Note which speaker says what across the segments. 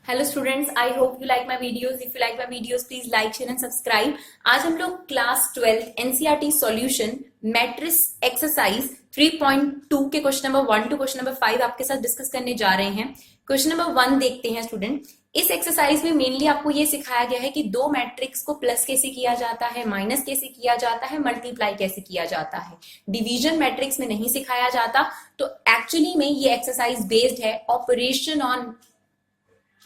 Speaker 1: Hello students, I hope you like my videos. If you like my videos please like share and subscribe. आज हम लोग class 12 NCERT solution matrix exercise 3.2 के question number 1 to question number 5 आपके साथ discuss करने जा रहे हैं। क्वेश्चन नंबर 1 देखते हैं स्टूडेंट। इस एक्सरसाइज में मेनली आपको ये सिखाया गया है कि दो मैट्रिक्स को प्लस कैसे किया जाता है, माइनस कैसे किया जाता है, मल्टीप्लाई कैसे किया जाता है। डिवीजन मैट्रिक्स में नहीं सिखाया जाता। तो एक्चुअली में ये एक्सरसाइज बेस्ड है ऑपरेशन ऑन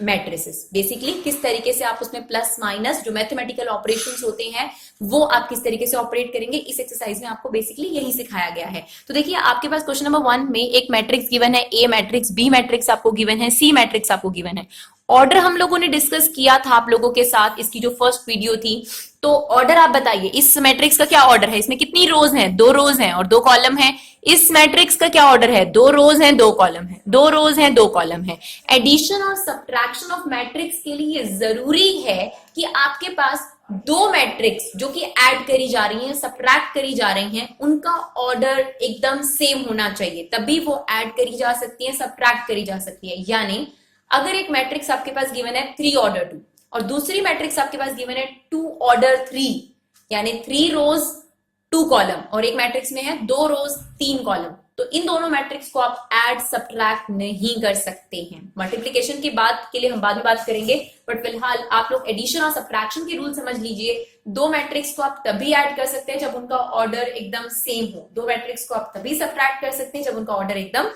Speaker 1: मैट्रिसेस। बेसिकली किस तरीके से आप उसमें प्लस माइनस जो मैथमेटिकल ऑपरेशंस होते हैं वो आप किस तरीके से ऑपरेट करेंगे, इस एक्सरसाइज में आपको बेसिकली यही सिखाया गया है। तो देखिए आपके पास क्वेश्चन नंबर 1 में एक मैट्रिक्स गिवन है, ए मैट्रिक्स, बी मैट्रिक्स आपको गिवन है, सी मैट्रिक्स आपको गिवन है। ऑर्डर हम लोगों ने डिस्कस किया था आप लोगों के साथ, इसकी जो फर्स्ट वीडियो थी। तो ऑर्डर आप बताइए, इस मैट्रिक्स का क्या ऑर्डर है, इसमें कितनी रोज हैं, 2 रोज हैं और 2 कॉलम है। इस मैट्रिक्स का क्या ऑर्डर है, 2 रोज हैं 2 कॉलम है, 2 रोज हैं 2 कॉलम है। एडिशन और सब्ट्रैक्शन ऑफ मैट्रिक्स के लिए जरूरी है कि आपके पास दो मैट्रिक्स जो कि ऐड करी जा रही हैं, सब्ट्रैक्ट करी जा रही हैं, उनका ऑर्डर एकदम सेम होना चाहिए, तभी वो ऐड करी जा सकती है, सब्ट्रैक्ट करी जा सकती है। यानी अगर एक मैट्रिक्स आपके पास गिवन है 3 ऑर्डर 2 और दूसरी मैट्रिक्स आपके पास गिवन है 2 ऑर्डर 3, यानी 3 रोज 2 कॉलम, और एक मैट्रिक्स में है 2 रोज 3 कॉलम, तो इन दोनों मैट्रिक्स को आप ऐड सब्ट्रैक्ट नहीं कर सकते हैं। मल्टीप्लिकेशन की बात के लिए हम बाद में बात करेंगे, बट फिलहाल आप लोग एडिशन और सब्ट्रैक्शन के रूल समझ लीजिए। दो मैट्रिक्स को आप तभी ऐड कर सकते हैं जब उनका ऑर्डर एकदम सेम हो। दो मैट्रिक्स को आप तभी सब्ट्रैक्ट कर सकते हैं जब उनका ऑर्डर एकदम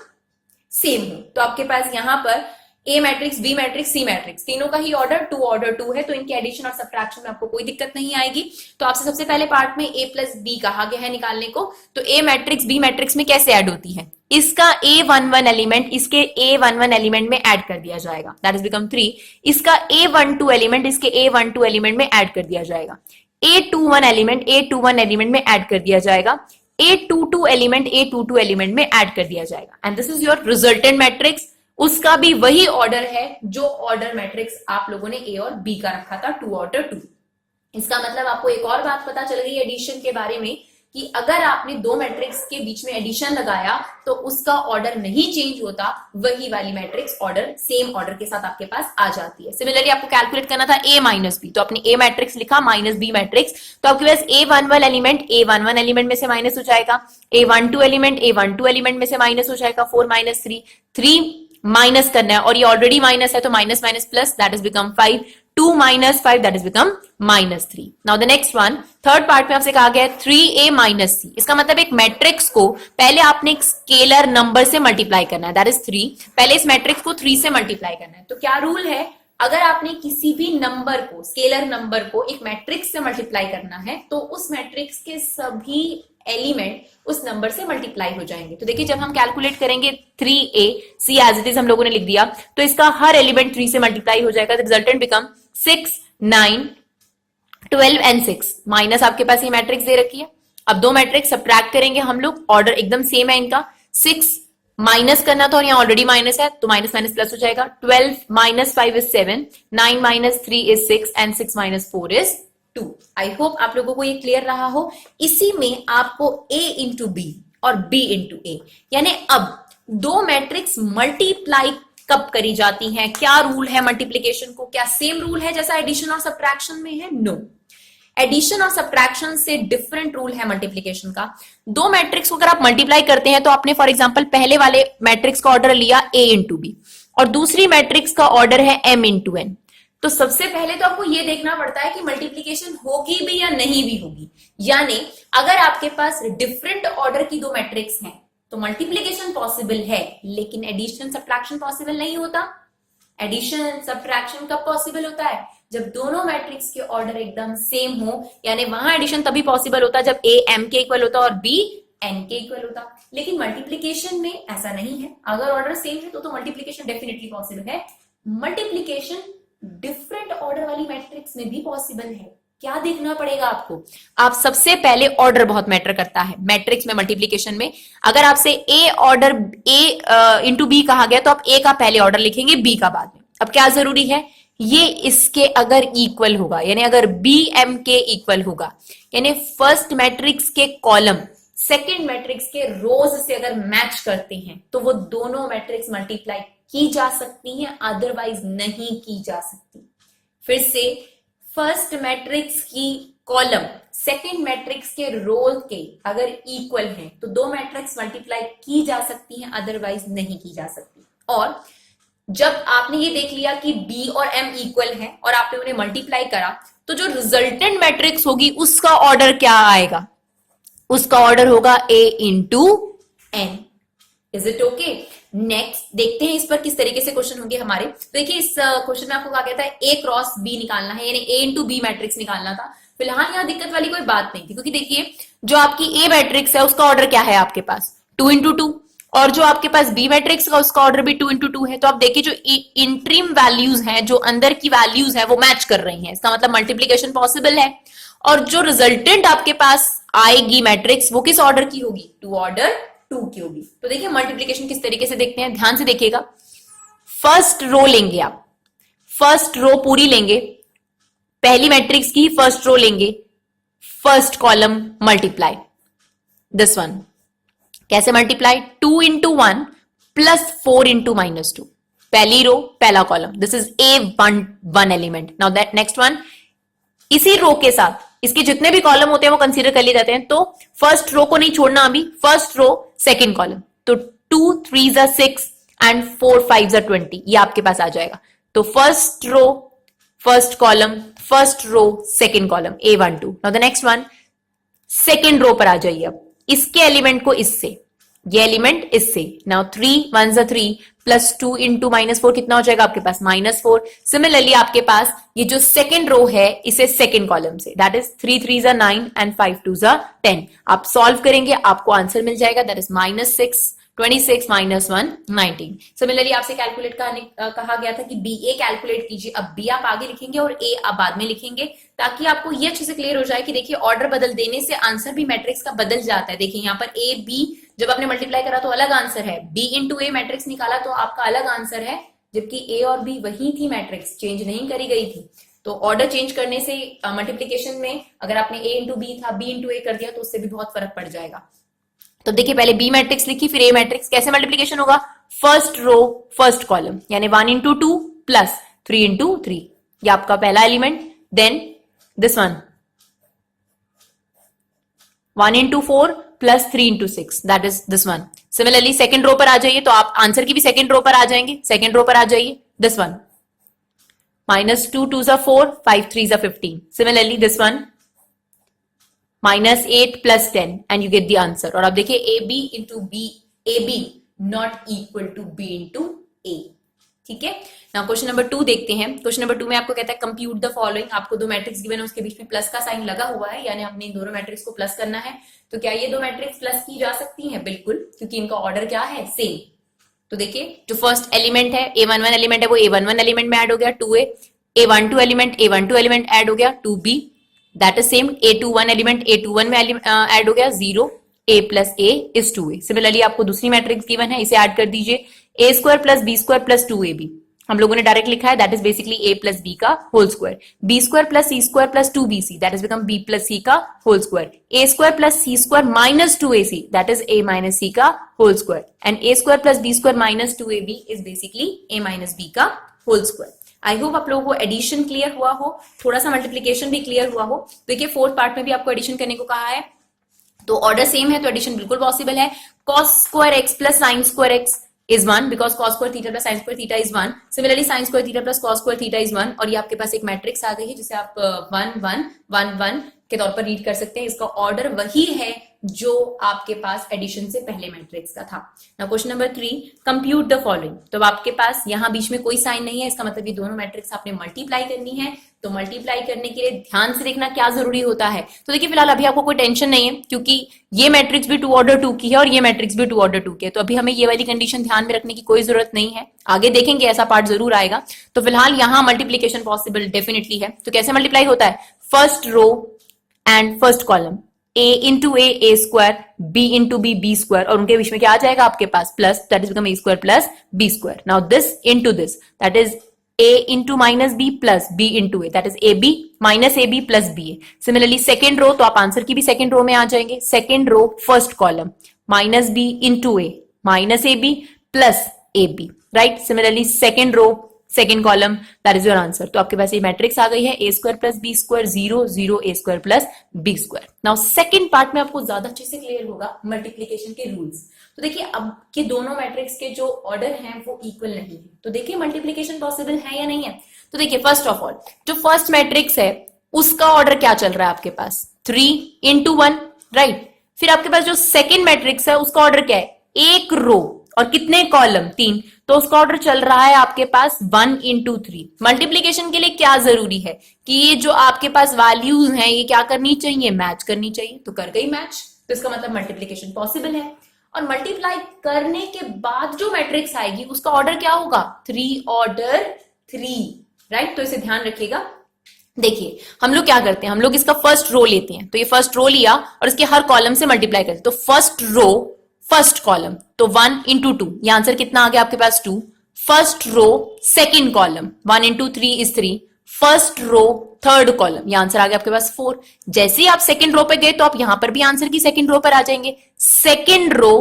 Speaker 1: सेम हो। तो आपके पास यहां पर A matrix, B matrix, C matrix, तीनों का ही ऑर्डर 2 ऑर्डर 2 है, तो इनके एडिशन और सब्ट्रैक्शन में आपको कोई दिक्कत नहीं आएगी। तो आपसे सबसे पहले पार्ट में ए प्लस बी कहा गया है निकालने को। तो ए मैट्रिक्स बी मैट्रिक्स में कैसे ऐड होती है, इसका A11 एलिमेंट इसके A11 एलिमेंट में ऐड कर दिया जाएगा, दैट इज बिकम 3। इसका A12 एलिमेंट इसके A12 एलिमेंट में ऐड कर दिया जाएगा। A21 एलिमेंट A21 एलिमेंट में ऐड कर दिया जाएगा। A22 एलिमेंट A22 एलिमेंट में ऐड कर दिया जाएगा, and this is your resultant matrix. उसका भी वही ऑर्डर है जो ऑर्डर मैट्रिक्स आप लोगों ने ए और बी का रखा था, 2 ऑर्डर 2। इसका मतलब आपको एक और बात पता चल गई एडिशन के बारे में कि अगर आपने दो मैट्रिक्स के बीच में एडिशन लगाया तो उसका ऑर्डर नहीं चेंज होता, वही वाली मैट्रिक्स ऑर्डर सेम ऑर्डर के साथ आपके पास आ जाती है। सिमिलरली आपको कैलकुलेट करना था ए माइनस बी, तो आपने ए मैट्रिक्स लिखा माइनस बी मैट्रिक्स, तो आपके पास A11 एलिमेंट A11 एलिमेंट में से माइनस हो जाएगा, A12 एलिमेंट A12 एलिमेंट में से माइनस हो जाएगा, 4 माइनस 3 माइनस करना है, और ये ऑलरेडी माइनस है तो minus minus plus, that is become 5, 2 minus 5 that is become minus 3। Now the next one, third part में आपसे कहा गया है 3a माइनस c। इसका मतलब एक मैट्रिक्स को पहले आपने एक स्केलर नंबर से मल्टीप्लाई करना है, दैट इज 3। पहले इस मैट्रिक्स को 3 से मल्टीप्लाई करना है। तो क्या रूल है, अगर आपने किसी भी नंबर को, स्केलर नंबर को एक मैट्रिक्स से मल्टीप्लाई करना है तो उस मैट्रिक्स के सभी एलिमेंट उस नंबर से मल्टीप्लाई हो जाएंगे। तो देखिए जब हम कैलकुलेट करेंगे 3a c as it is हम लोगों ने लिख दिया, तो इसका हर एलिमेंट 3 से मल्टीप्लाई हो जाएगा। Resultant become 6, 9, 12 and 6। माइनस आपके पास ये मैट्रिक्स दे रखी है। अब दो मैट्रिक्स सब्ट्रैक्ट करेंगे हम लोग, ऑर्डर एकदम सेम है इनका। 6 माइनस करना था और यहाँ ऑलरेडी माइनस है तो माइनस माइनस प्लस हो जाएगा। 12 minus 5 is 7, 9 minus 3 is 6 and 6 minus 4 is 2। I hope आप लोगों को ये क्लियर रहा हो। इसी में आपको a इंटू बी और b इंटू ए, यानी अब दो मैट्रिक्स मल्टीप्लाई कब करी जाती हैं, क्या रूल है मल्टीप्लीकेशन को, क्या सेम रूल है जैसा एडिशन और सब्ट्रैक्शन में है? नो, एडिशन और सब्ट्रैक्शन से डिफरेंट रूल है मल्टीप्लीकेशन का। दो मैट्रिक्स को अगर आप मल्टीप्लाई करते हैं तो आपने फॉर एग्जांपल पहले वाले मैट्रिक्स का ऑर्डर लिया a इंटू बी और दूसरी मैट्रिक्स का ऑर्डर है m इंटू एन। तो सबसे पहले तो आपको ये देखना पड़ता है कि मल्टीप्लिकेशन होगी भी या नहीं भी होगी। यानी अगर आपके पास डिफरेंट ऑर्डर की दो मैट्रिक्स हैं तो मल्टीप्लिकेशन पॉसिबल है, लेकिन एडिशन सब्ट्रैक्शन पॉसिबल नहीं होता। एडिशन सब्ट्रैक्शन कब पॉसिबल होता है, जब दोनों मैट्रिक्स के ऑर्डर एकदम सेम हो, यानी वहां एडिशन तभी पॉसिबल होता है जब a m के इक्वल होता और b n के इक्वल होता। लेकिन मल्टीप्लिकेशन में ऐसा नहीं है, अगर ऑर्डर सेम है तो मल्टीप्लिकेशन डेफिनेटली पॉसिबल है। मल्टीप्लिकेशन डिफरेंट ऑर्डर वाली मैट्रिक्स में भी पॉसिबल है। क्या देखना पड़ेगा आपको, आप सबसे पहले ऑर्डर बहुत मैटर करता है मैट्रिक्स में मल्टीप्लिकेशन में। अगर आपसे ए ऑर्डर a इंटू बी कहा गया तो आप a का पहले ऑर्डर लिखेंगे, b का बाद में। अब क्या जरूरी है, ये इसके अगर इक्वल होगा, यानी अगर b m के इक्वल होगा, यानी फर्स्ट मैट्रिक्स के कॉलम सेकेंड मैट्रिक्स के रोज से अगर मैच करते हैं तो वो दोनों मैट्रिक्स मल्टीप्लाई की जा सकती हैं, अदरवाइज नहीं की जा सकती। फिर से, फर्स्ट मैट्रिक्स की कॉलम सेकेंड मैट्रिक्स के रो के अगर इक्वल हैं तो दो मैट्रिक्स मल्टीप्लाई की जा सकती हैं, अदरवाइज नहीं की जा सकती। और जब आपने ये देख लिया कि B और M इक्वल हैं और आपने उन्हें मल्टीप्लाई करा, तो जो रिजल्टेंट मैट्रिक्स होगी उसका ऑर्डर क्या आएगा? उसका ऑर्डर होगा A into N। Is it okay? Next देखते हैं इस पर किस तरीके से क्वेश्चन होंगे हमारे। तो देखिए, इस क्वेश्चन में आपको कहा गया था A क्रॉस B निकालना है, यानी A इंटू B मैट्रिक्स निकालना था। फिलहाल यहाँ दिक्कत वाली कोई बात नहीं थी, क्योंकि देखिए जो आपकी A मैट्रिक्स है उसका ऑर्डर क्या है आपके पास? 2 इंटू 2, और जो आपके पास B मैट्रिक्स का उसका ऑर्डर भी 2 इंटू 2 है। तो आप देखिए जो इंट्रीम वैल्यूज हैं, जो अंदर की वैल्यूज है वो मैच कर रही हैं, इसका मतलब मल्टीप्लीकेशन पॉसिबल है। और जो रिजल्टेंट आपके पास आएगी मैट्रिक्स, वो किस ऑर्डर की होगी? 2 ऑर्डर 2 की होगी। तो देखिए मल्टीप्लीकेशन किस तरीके से देखते हैं, ध्यान से देखिएगा। फर्स्ट रो लेंगे आप, फर्स्ट रो पूरी लेंगे, पहली मैट्रिक्स की फर्स्ट रो लेंगे, first column multiply this one. कैसे मल्टीप्लाई? 2 into 1 plus 4 into -2। पहली रो पहला column, this is A1 element. Now that next one, इसी रो के साथ इसके जितने भी कॉलम होते हैं वो कंसीडर कर लिए जाते हैं। तो फर्स्ट रो को नहीं छोड़ना अभी, फर्स्ट रो सेकंड कॉलम। तो 2 3 6 एंड 4 5 20, ये आपके पास आ जाएगा। तो first row first column, first row second column, A1 2। Now the next one, second row पर आ जाइए। अब इसके एलिमेंट को इससे, ये एलिमेंट इससे। नाउ 3 1 3 प्लस 2 इंटू -4 कितना हो जाएगा आपके पास? -4। सिमिलरली आपके पास ये जो सेकंड रो है इसे सेकंड कॉलम से, दैट इज 3 3 9 एंड 5 2 10। आप सॉल्व करेंगे, आपको आंसर मिल जाएगा, दैट इज -6 26 -1 19। सिमिलरली आपसे कैलकुलेट कहा गया था कि BA कैलकुलेट कीजिए। अब B आप आगे लिखेंगे और A आप बाद में लिखेंगे, ताकि आपको ये अच्छे से क्लियर हो जाए कि देखिए ऑर्डर बदल देने से आंसर भी मैट्रिक्स का बदल जाता है। देखिए यहाँ पर A B जब आपने मल्टीप्लाई करा तो अलग आंसर है, B इंटू A मैट्रिक्स निकाला तो आपका अलग आंसर है, जबकि A और B वही थी, मैट्रिक्स चेंज नहीं करी गई थी। तो ऑर्डर चेंज करने से मल्टीप्लीकेशन में अगर आपने A इंटू B था B इंटू A कर दिया तो उससे भी बहुत फर्क पड़ जाएगा। तो देखिए पहले B मैट्रिक्स लिखी, फिर A मैट्रिक्स। कैसे मल्टीप्लीकेशन होगा? फर्स्ट रो फर्स्ट कॉलम, यानी 1 इंटू 2 प्लस 3 इंटू 3, ये आपका पहला एलिमेंट। Then this one 1 into 4 plus 3 into 6, that is this one. Similarly second row पर आ जाइए, तो आप आंसर की भी सेकंड रो पर आ जाएंगे। सेकंड रो पर आ जाइए, this one -2 2 4 5 3 15। Similarly this one -8 plus 10 and you get the answer. और अब देखिए AB into B, AB not equal to B into A। ठीक है, नाउ क्वेश्चन नंबर 2 देखते हैं। क्वेश्चन नंबर 2 में आपको कहता है कंप्यूट द फॉलोइंग। आपको दो मैट्रिक्स गिवन है, उसके बीच में प्लस का साइन लगा हुआ है, यानी हमने इन दोनों मैट्रिक्स को प्लस करना है। तो क्या ये दो मैट्रिक्स प्लस की जा सकती हैं? बिल्कुल, क्योंकि इनका ऑर्डर क्या है? सेम। तो देखिए जो फर्स्ट एलिमेंट है A11 एलिमेंट है वो A11 एलिमेंट में ऐड हो गया 2A, A12 element A12 element add हो गया 2B, that is same. A21 element A21 में ऐड हो गया 0, A plus A is 2A। Similarly आपको दूसरी मैट्रिक्स गिवन है, इसे ऐड कर दीजिए, A² plus B² plus 2AB। हम लोगों ने डायरेक्ट लिखा है, that is basically A plus B का whole square. B² plus C² plus 2BC, that is become B plus C का whole square. A² plus C² minus 2AC, that is A minus C का whole square. And A² plus B² minus 2AB is basically A minus B का whole square. I hope आप लोगों को addition clear हुआ हो, थोड़ा सा multiplication भी क्लियर हुआ हो। देखिए फोर्थ पार्ट में भी आपको एडिशन करने को कहा है, तो ऑर्डर सेम है तो एडिशन बिल्कुल पॉसिबल है। cos square x plus sin square x is 1 because cos square theta plus sin square theta is 1. Similarly sin square theta plus cos square theta is 1। और ये आपके पास एक मैट्रिक्स आ गई है जिसे आप 1 1 1 1 के तौर पर रीड कर सकते हैं। इसका ऑर्डर वही है जो आपके पास एडिशन से पहले मैट्रिक्स का था। Now question number 3, compute the following. तो आपके पास यहाँ बीच में कोई साइन नहीं है, इसका मतलब ये दोनों मैट्रिक्स आपने मल्टीप्लाई करनी है। तो मल्टीप्लाई करने के लिए ध्यान से देखना क्या जरूरी होता है। तो देखिए फिलहाल अभी आपको कोई टेंशन नहीं है, क्योंकि ये मैट्रिक्स भी 2 ऑर्डर 2 की है और ये मैट्रिक्स भी 2 ऑर्डर 2 की है। तो अभी हमें ये वाली कंडीशन ध्यान में रखने की कोई जरूरत नहीं है, आगे देखेंगे ऐसा पार्ट जरूर आएगा। तो फिलहाल यहाँ मल्टीप्लीकेशन पॉसिबल डेफिनेटली है। तो कैसे मल्टीप्लाई होता है? First row and first column, A into A square, B into B square, और उनके बीच में क्या आ जाएगा आपके पास? Plus, that is become A square plus B square. Now this into this, that is A into minus B plus B into A, that is AB minus AB plus BA. Similarly second रो, तो आप answer की भी second row में आ जाएंगे. Second row first column minus B into A minus AB plus AB, right? Similarly second row second column, that is your answer. तो आपके पास ये मैट्रिक्स आ गई है a square plus b square 0 0 a square plus b square. Now second part में आपको ज्यादा अच्छे से क्लियर होगा मल्टीप्लीकेशन के रूल्स. तो देखिए अब के दोनों मैट्रिक्स के जो ऑर्डर हैं वो इक्वल नहीं है, तो देखिए मल्टीप्लीकेशन पॉसिबल है या नहीं है. तो देखिए फर्स्ट ऑफ ऑल जो फर्स्ट मैट्रिक्स है उसका ऑर्डर क्या चल रहा है आपके पास 3 into 1, राइट. फिर आपके पास जो सेकेंड मैट्रिक्स है उसका ऑर्डर क्या है, एक रो और कितने कॉलम 3, तो उसका ऑर्डर चल रहा है आपके पास 1 into 3. मल्टीप्लीकेशन के लिए क्या जरूरी है कि ये जो आपके पास वैल्यूज हैं ये क्या करनी चाहिए, मैच करनी चाहिए. तो कर गई मैच, तो इसका मतलब मल्टीप्लीकेशन पॉसिबल है. और मल्टीप्लाई करने के बाद जो मैट्रिक्स आएगी उसका ऑर्डर क्या होगा, 3 ऑर्डर 3, राइट. तो इसे ध्यान रखिएगा. देखिए हम लोग क्या करते हैं, हम लोग इसका फर्स्ट रो लेते हैं. तो ये फर्स्ट रो लिया और इसके हर कॉलम से मल्टीप्लाई करते हैं. तो फर्स्ट रो फर्स्ट कॉलम, तो 1 into 2, ये आंसर कितना आ गया आपके पास 2. First row second column 1 into 3 is 3. First row third column, ये आंसर आ गया आपके पास 4. जैसे ही आप सेकेंड रो पे गए तो आप यहां पर भी आंसर की सेकेंड रो पर आ जाएंगे. Second row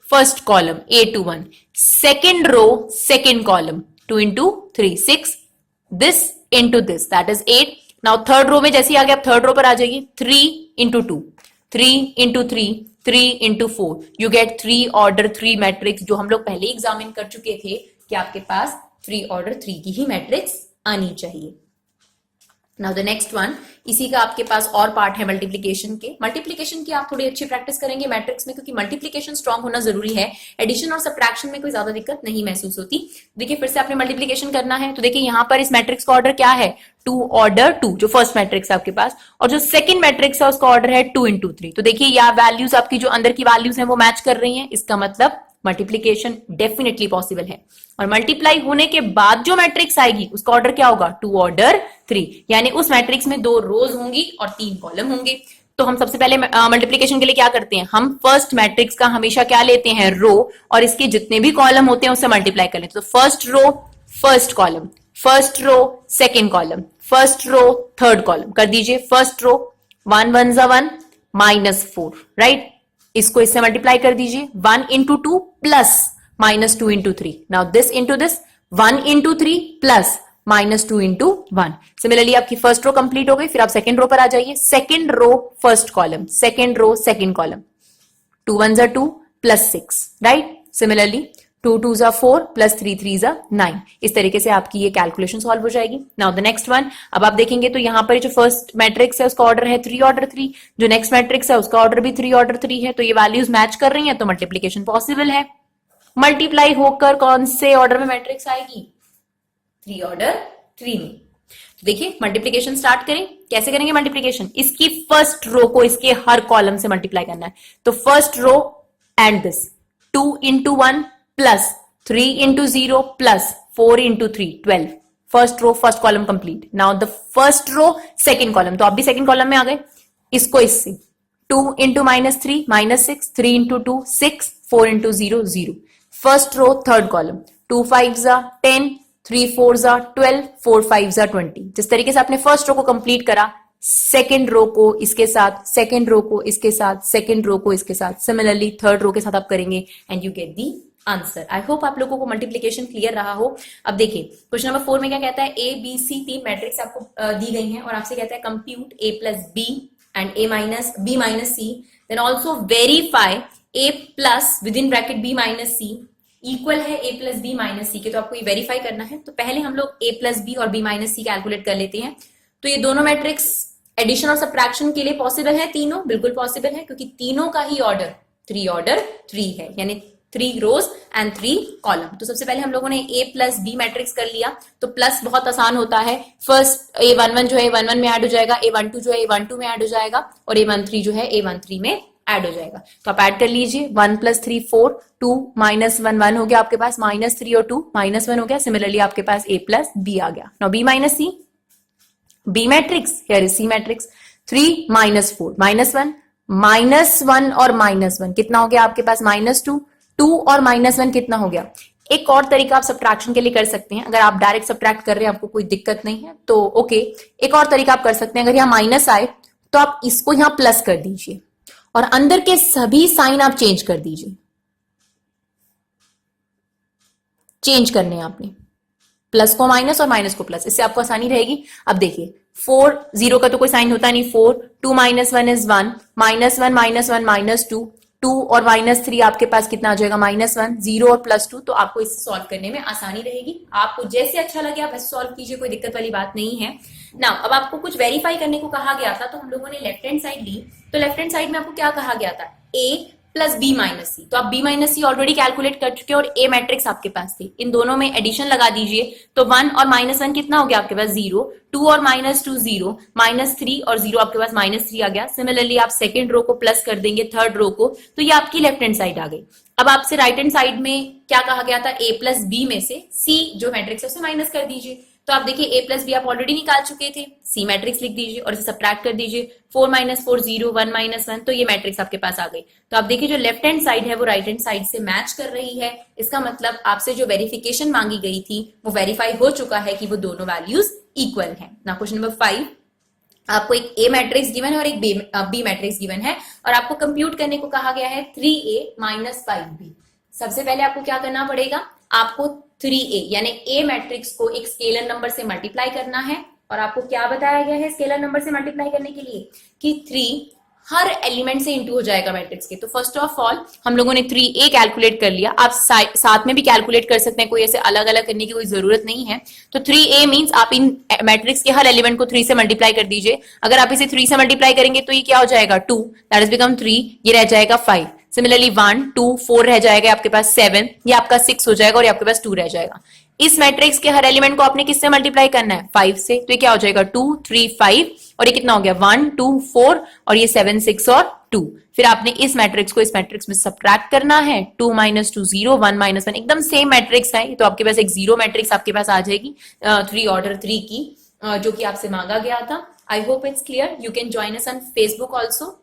Speaker 1: first column a to 1, second row second column 2 into 3 6, this into this, that is 8. Now third row में जैसे ही आ गया आप थर्ड रो पर आ जाइए. 3 into 2, 3 into 3, 3 into 4, you get 3 order 3 matrix, जो हम लोग पहले एग्जामिन कर चुके थे कि आपके पास 3 ऑर्डर 3 की ही मैट्रिक्स आनी चाहिए. नाउ द नेक्स्ट वन, इसी का आपके पास और पार्ट है मल्टीप्लीकेशन के. मल्टीप्लीकेशन की आप थोड़ी अच्छी प्रैक्टिस करेंगे मैट्रिक्स में, क्योंकि मल्टीप्लीकेशन स्ट्रांग होना जरूरी है. एडिशन और सब्ट्रैक्शन में कोई ज्यादा दिक्कत नहीं महसूस होती. देखिए फिर से आपने मल्टीप्लीकेशन करना है, तो देखिए यहां पर इस मैट्रिक्स का ऑर्डर क्या है, 2 ऑर्डर 2, जो फर्स्ट मैट्रिक्स है आपके पास, और जो सेकंड मैट्रिक्स है उसका ऑर्डर है 2 into 3. तो देखिए यह वैल्यूज आपकी जो अंदर की वैल्यूज है वो मैच कर रही है. इसका मतलब मल्टीप्लीकेशन डेफिनेटली पॉसिबल है. और मल्टीप्लाई होने के बाद जो मैट्रिक्स आएगी उसका ऑर्डर क्या होगा, 2 ऑर्डर 3, यानी उस मैट्रिक्स में 2 रोज होंगी और 3 कॉलम होंगे. तो हम सबसे पहले मल्टीप्लीकेशन के लिए क्या करते हैं, हम फर्स्ट मैट्रिक्स का हमेशा क्या लेते हैं, रो, और इसके जितने भी कॉलम होते हैं उससे मल्टीप्लाई कर लेते हैं. तो first row first column, first row second column, first row third column कर दीजिए. फर्स्ट रो 1 1 जा 1 -4, राइट. इसको इससे मल्टीप्लाई कर दीजिए. 1 into 2 plus -2 into 3. Now this into this, 1 into 3 plus -2 into 1. Similarly आपकी फर्स्ट रो कंप्लीट हो गई. फिर आप सेकेंड रो पर आ जाइए. Second row first column, second row second column, 2 1 जा 2 प्लस 6, राइट. सिमिलरली 2 2 जा 4 प्लस 3 3 जा 9. इस तरीके से आपकी ये कैलकुलेशन सॉल्व हो जाएगी. नाउ द नेक्स्ट वन, अब आप देखेंगे तो यहां पर जो फर्स्ट मैट्रिक्स है उसका ऑर्डर है 3 ऑर्डर 3, जो नेक्स्ट मैट्रिक्स है उसका ऑर्डर भी 3 ऑर्डर 3 है. तो ये वैल्यूज मैच कर रही हैं, तो मल्टीप्लीकेशन पॉसिबल है. मल्टीप्लाई होकर कौन से ऑर्डर में मैट्रिक्स आएगी, 3 ऑर्डर 3 में. तो देखिए मल्टीप्लीकेशन स्टार्ट करें. कैसे करेंगे मल्टीप्लीकेशन, इसकी फर्स्ट रो को इसके हर कॉलम से मल्टीप्लाई करना है. तो first row and this 2 into 1 plus 3 into 0 plus 4 into 3 12. First row first column complete. Now the first row second column, तो आप भी सेकेंड कॉलम में आ गए. इसको इससे 2 into -3 -6, 3 into 2 6, 4 into 0 0. First row third column, 2 5 जा 10, 3 4 जा 12, 4 5 जा 20. जिस तरीके से आपने फर्स्ट रो को कंप्लीट करा, सेकेंड रो को इसके साथ, सेकेंड रो को इसके साथ, सेकेंड रो को इसके साथ, सिमिलरली थर्ड रो के साथ आप करेंगे and you get the answer. I hope आप लोगों को मल्टीप्लीकेशन क्लियर रहा हो. अब देखिए क्वेश्चन नंबर 4 में क्या कहता है, ए बी सी 3 मैट्रिक्स आपको दी गई हैं और आपसे कहता है compute a plus B and a minus b minus C, then also verify a plus with in bracket b minus C equal है a plus B minus C के. तो आपको ये वेरीफाई करना है. तो पहले हम लोग a प्लस बी और b माइनस सी कैलकुलेट कर लेते हैं. तो ये दोनों मैट्रिक्स एडिशन और सब्ट्रैक्शन के लिए पॉसिबल है, तीनों बिल्कुल पॉसिबल है, क्योंकि तीनों का ही ऑर्डर 3 ऑर्डर 3 है, यानी 3 रोज एंड 3 कॉलम. तो सबसे पहले हम लोगों ने a प्लस बी मैट्रिक्स कर लिया. तो प्लस बहुत आसान होता है. फर्स्ट a11 जो है a11 में ऐड हो जाएगा, a12 जो है a12 में ऐड हो जाएगा, और a13 जो है a13 में ऐड हो जाएगा. तो आप ऐड कर लीजिए. 1 + 3 4, 2 - 1 1 हो गया आपके पास, -3 और 2 -1 हो गया. सिमिलरली आपके पास a प्लस बी आ गया. Now b minus C, b matrix, here is c matrix. 3 - 4 -1 -1 और -1 कितना हो गया आपके पास, -2. 2 और -1 कितना हो गया, एक और तरीका आप सब्ट्रैक्शन के लिए कर सकते हैं, अगर आप डायरेक्ट सब्ट्रैक्ट कर रहे हैं आपको कोई दिक्कत नहीं है तो ओके। एक और तरीका आप कर सकते हैं, अगर यहाँ माइनस आए तो आप इसको यहां प्लस कर दीजिए और अंदर के सभी साइन आप चेंज कर दीजिए। चेंज करने हैं आपने, प्लस को माइनस और माइनस को प्लस, इससे आपको आसानी रहेगी। अब देखिए 4 0 का तो कोई साइन होता नहीं, 4 2 minus 1 is 1, minus 1 minus 1 minus 2, 2 और माइनस 3 आपके पास कितना आ जाएगा माइनस 1, 0 और प्लस 2। तो आपको इसे सॉल्व करने में आसानी रहेगी। आपको जैसे अच्छा लगे आप ऐसे सॉल्व कीजिए, कोई दिक्कत वाली बात नहीं है ना। अब आपको कुछ वेरीफाई करने को कहा गया था, तो हम लोगों ने लेफ्ट हैंड साइड ली, तो लेफ्ट हैंड साइड में आपको क्या कहा गया था, ए प्लस बी माइनस सी। तो आप बी माइनस सी ऑलरेडी कैलकुलेट कर चुके हैं और ए मैट्रिक्स आपके पास थी, इन दोनों में एडिशन लगा दीजिए। तो 1 और माइनस 1 कितना हो गया आपके पास 0, 2 और माइनस 2 0, माइनस 3 और 0 आपके पास माइनस 3 आ गया। सिमिलरली आप सेकेंड रो को प्लस कर देंगे थर्ड रो को, तो ये आपकी लेफ्ट हैंड साइड आ गई। अब आपसे राइट हैंड साइड में क्या कहा गया था, ए प्लस बी में से सी जो मैट्रिक्स है उसे माइनस कर दीजिए। तो आप देखिए ए प्लस बी आप ऑलरेडी निकाल चुके थे, सी मैट्रिक्स लिख दीजिए और इसे सब्ट्रैक्ट कर दीजिए, 4 माइनस 4 0, 1 माइनस 1, तो ये मैट्रिक्स आपके पास आ गई। तो आप देखिए जो लेफ्ट हैंड साइड है वो राइट हैंड साइड से मैच कर रही है। इसका मतलब आपसे जो वेरिफिकेशन मांगी गई थी वो वेरीफाई हो चुका है कि वो दोनों वैल्यूज इक्वल है ना। क्वेश्चन नंबर 5, आपको एक ए मैट्रिक्स गिवन है और एक बी मैट्रिक्स गिवन है और आपको कंप्यूट करने को कहा गया है 3a माइनस 5b। सबसे पहले आपको क्या करना पड़ेगा, आपको 3a यानी ए मैट्रिक्स को एक स्केलर नंबर से मल्टीप्लाई करना है। और आपको क्या बताया गया है स्केलर नंबर से मल्टीप्लाई करने के लिए कि 3 हर एलिमेंट से इंटू हो जाएगा मैट्रिक्स के। तो फर्स्ट ऑफ ऑल हम लोगों ने 3a कैलकुलेट कर लिया, आप साथ में भी कैलकुलेट कर सकते हैं, कोई ऐसे अलग अलग करने की कोई जरूरत नहीं है। तो 3a मींस आप इन मैट्रिक्स के हर एलिमेंट को 3 से मल्टीप्लाई कर दीजिए। अगर आप इसे 3 से मल्टीप्लाई करेंगे तो ये क्या हो जाएगा 2, दैट इज बिकम 3, ये रह जाएगा 5। सिमिलरली 1 2 4 रह जाएगा आपके पास 7, ये आपका 6 हो जाएगा और ये आपके पास 2 रह जाएगा। इस मैट्रिक्स के हर एलिमेंट को आपने किससे मल्टीप्लाई करना है 5 से, तो ये क्या हो जाएगा 2 3 5 और ये कितना हो गया 1 2 4 और ये 7 6 और 2। फिर आपने इस मैट्रिक्स को इस मैट्रिक्स में सब्ट्रैक्ट करना है, 2 माइनस 2 0, 1 माइनस 1, एकदम सेम मैट्रिक्स है। तो आपके पास एक जीरो मैट्रिक्स आपके पास आ जाएगी 3 ऑर्डर 3 की, जो कि आपसे मांगा गया था। I hope it's clear. You can join us on Facebook also.